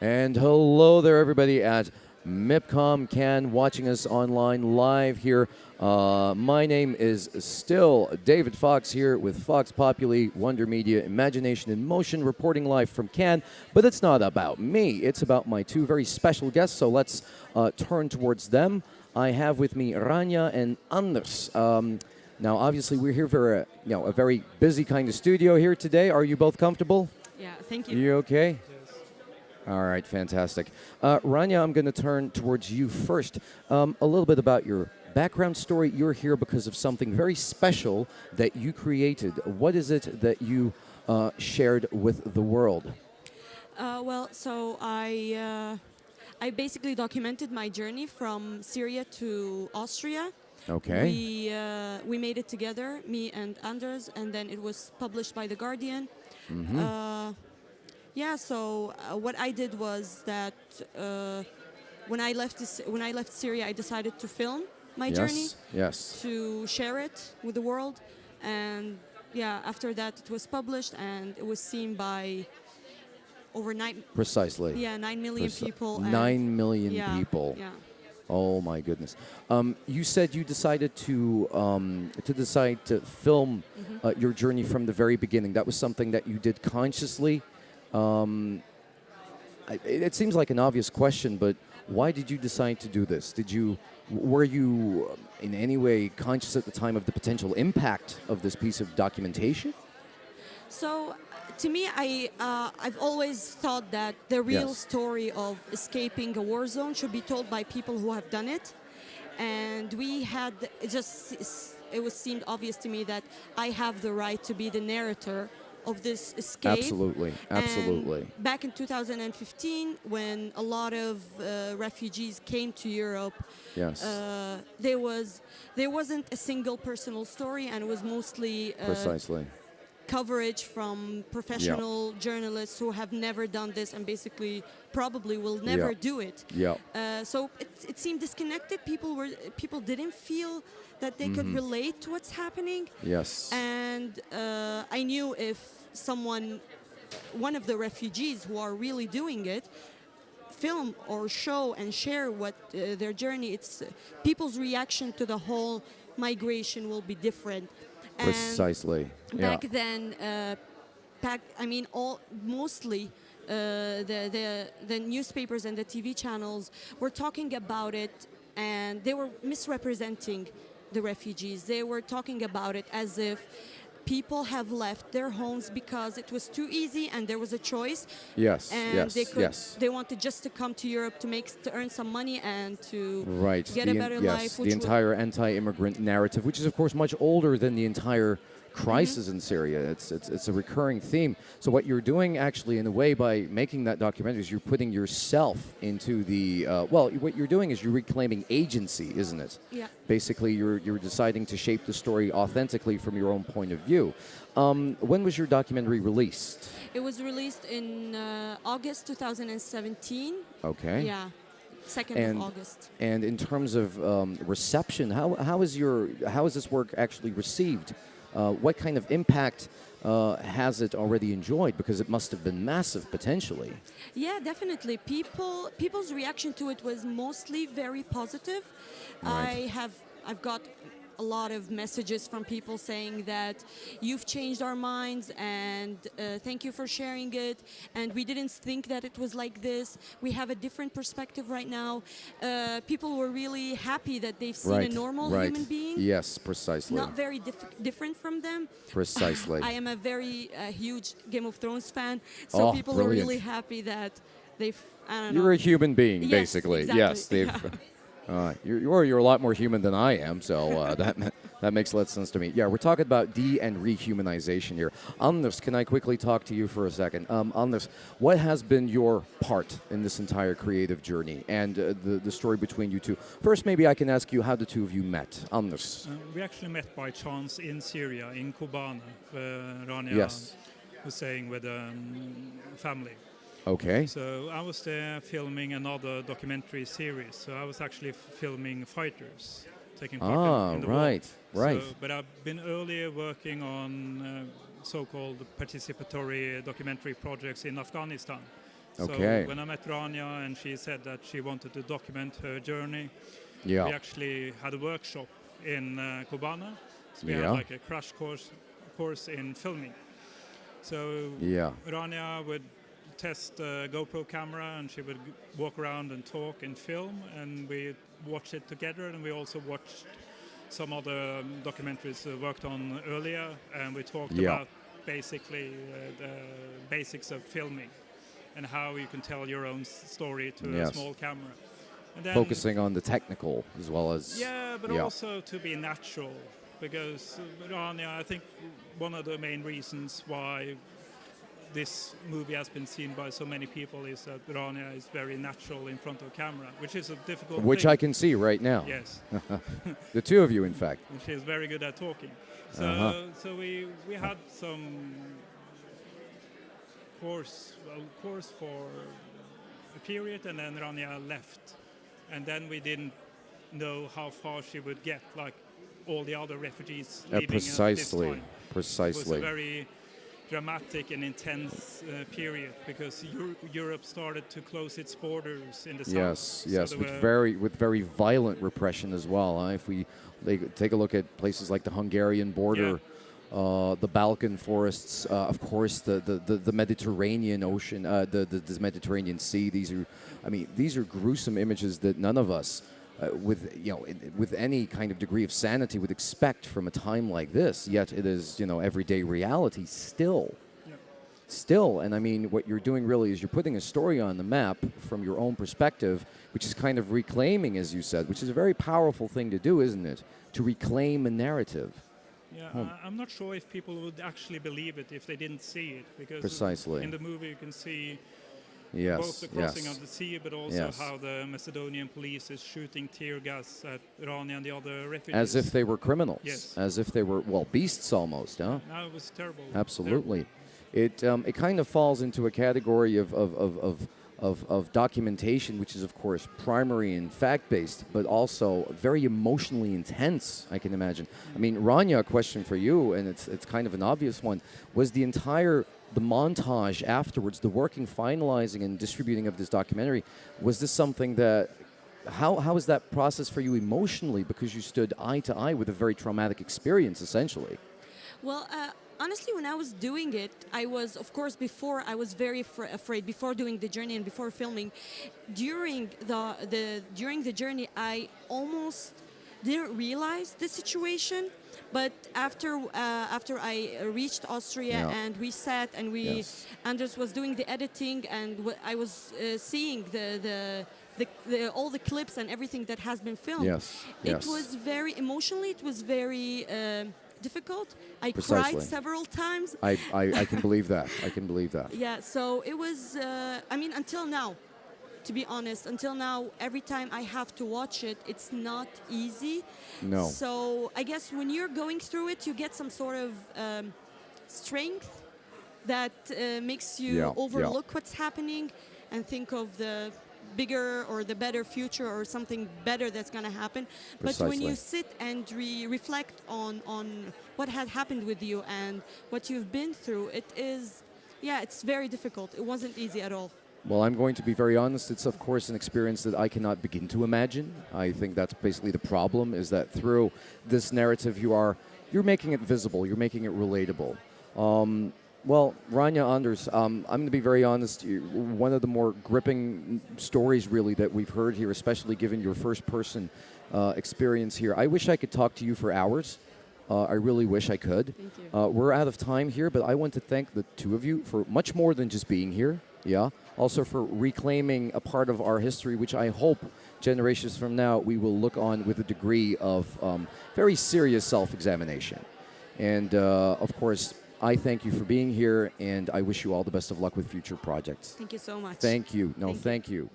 And hello there, everybody at MIPCOM Can, watching us online live here. My name is still David Fox here with Fox Populi, Wonder Media, Imagination in Motion, reporting live from Cannes. But it's not about me, it's about my two very special guests, so let's turn towards them. I have with me Rania and Anders. Now, obviously, we're here for a very busy kind of studio here today. Are you both comfortable? Yeah, thank you. You okay? All right, fantastic. Rania, I'm going to turn towards you first. A little bit about your background story. You're here because of something very special that you created. What is it that you shared with the world? So I basically documented my journey from Syria to Austria. Okay. We made it together, me and Anders, and then it was published by The Guardian. Mm-hmm. What I did was that when I left Syria, I decided to film my journey, to share it with the world, and after that it was published and it was seen by over 9 million people. 9 million people. Yeah. Oh my goodness! You said you decided to film your journey from the very beginning. That was something that you did consciously. It seems like an obvious question, but why did you decide to do this? Were you in any way conscious at the time of the potential impact of this piece of documentation? So, to me, I've always thought that the real story of escaping a war zone should be told by people who have done it. And it seemed obvious to me that I have the right to be the narrator of this escape. Absolutely. And back in 2015, when a lot of refugees came to Europe, there wasn't a single personal story, and it was mostly coverage from professional journalists who have never done this and basically probably will never do it. So it seemed disconnected. People didn't feel that they could relate to what's happening. Yes. And I knew if one of the refugees who are really doing it, film or show and share what their journey, people's reaction to the whole migration will be different. Precisely. Back then, mostly the newspapers and the TV channels were talking about it, and they were misrepresenting the refugees. They were talking about it as if people have left their homes because it was too easy and there was a choice. They wanted just to come to Europe to earn some money and to get a better life. The entire anti-immigrant narrative, which is of course much older than the entire crisis in Syria. It's a recurring theme. So what you're doing actually in a way by making that documentary is you're putting yourself into the what you're doing is you're reclaiming agency, isn't it? Yeah. Basically you're deciding to shape the story authentically from your own point of view. When was your documentary released? It was released in August 2017. Okay. Yeah. 2nd of August. And in terms of reception, how is this work actually received? What kind of impact has it already enjoyed? Because it must have been massive, potentially. Yeah, definitely. People's reaction to it was mostly very positive. Right. I've got a lot of messages from people saying that you've changed our minds and thank you for sharing it. And we didn't think that it was like this. We have a different perspective right now. People were really happy that they've seen a normal human being. Yes, precisely. Not very different from them. Precisely. I am a very huge Game of Thrones fan, so people were really happy that they've. I don't know. You're a human being, basically. Exactly. Yes, they've. You're a lot more human than I am, so that makes a lot of sense to me. Yeah, we're talking about and rehumanization here. Anders, can I quickly talk to you for a second? Anders, what has been your part in this entire creative journey and the story between you two? First, maybe I can ask you how the two of you met. Anders. We actually met by chance in Syria, in Kobane, where Rania was staying with a family. Okay. So I was there filming another documentary series. So I was actually filming fighters taking part in the war. Right. But I've been earlier working on so-called participatory documentary projects in Afghanistan. Okay. So when I met Rania and she said that she wanted to document her journey, we actually had a workshop in Kobana. So we had like a crash course in filming. So Rania would test a GoPro camera and she would walk around and talk and film, and we watched it together, and we also watched some other documentaries worked on earlier, and we talked about basically the basics of filming and how you can tell your own story to a small camera. And then, focusing on the technical as well as... but also to be natural, because Rania, I think one of the main reasons why this movie has been seen by so many people is that Rania is very natural in front of camera, which is a difficult Which thing. I can see right now. Yes. The two of you, in fact. She is very good at talking. So we had some course for a period, and then Rania left. And then we didn't know how far she would get, like all the other refugees leaving Precisely. at this time. Precisely. It was a very dramatic and intense period, because Europe started to close its borders in the south. Yes, with very violent repression as well. If we take a look at places like the Hungarian border, the Balkan forests, of course, the Mediterranean Ocean, the Mediterranean Sea. These are gruesome images that none of us, with any kind of degree of sanity, would expect from a time like this. Yet it is, everyday reality still. Still, and I mean, what you're doing really is you're putting a story on the map from your own perspective, which is kind of reclaiming, as you said, which is a very powerful thing to do, isn't it? To reclaim a narrative. Yeah, I'm not sure if people would actually believe it if they didn't see it, because Precisely. in the movie you can see both the crossing of the sea, but also how the Macedonian police is shooting tear gas at Rania and the other refugees. As if they were criminals. Yes. As if they were, beasts almost, huh? No, it was terrible. Absolutely. Terrible. It kind of falls into a category of documentation, which is, of course, primary and fact-based, but also very emotionally intense, I can imagine. I mean, Rania, a question for you, and it's kind of an obvious one, was the montage afterwards, the working, finalizing, and distributing of this documentary, was this something that, how was that process for you emotionally? Because you stood eye to eye with a very traumatic experience, essentially. Well, honestly, when I was doing it, I was, of course, before I was very afraid before doing the journey and before filming. During the journey, I almost didn't realize the situation. But after I reached Austria and we sat and Anders was doing the editing, and I was seeing all the clips and everything that has been filmed. It was very emotionally. It was very difficult. I cried several times. I can believe that. I can believe that. Yeah. So it was. Until now, to be honest, every time I have to watch it, it's not easy. No. So I guess when you're going through it, you get some sort of strength that makes you overlook what's happening and think of the bigger or the better future or something better that's going to happen. But when you sit and reflect on what had happened with you and what you've been through, it's very difficult. It wasn't easy at all. Well, I'm going to be very honest. It's, of course, an experience that I cannot begin to imagine. I think that's basically the problem, is that through this narrative you're making it visible, you're making it relatable. Well, Rania, Anders, I'm going to be very honest. One of the more gripping stories, really, that we've heard here, especially given your first-person experience here. I wish I could talk to you for hours. I really wish I could. Thank you. We're out of time here, but I want to thank the two of you for much more than just being here. Also for reclaiming a part of our history, which I hope generations from now we will look on with a degree of very serious self-examination. And, of course, I thank you for being here, and I wish you all the best of luck with future projects. Thank you so much. Thank you. No, thank you.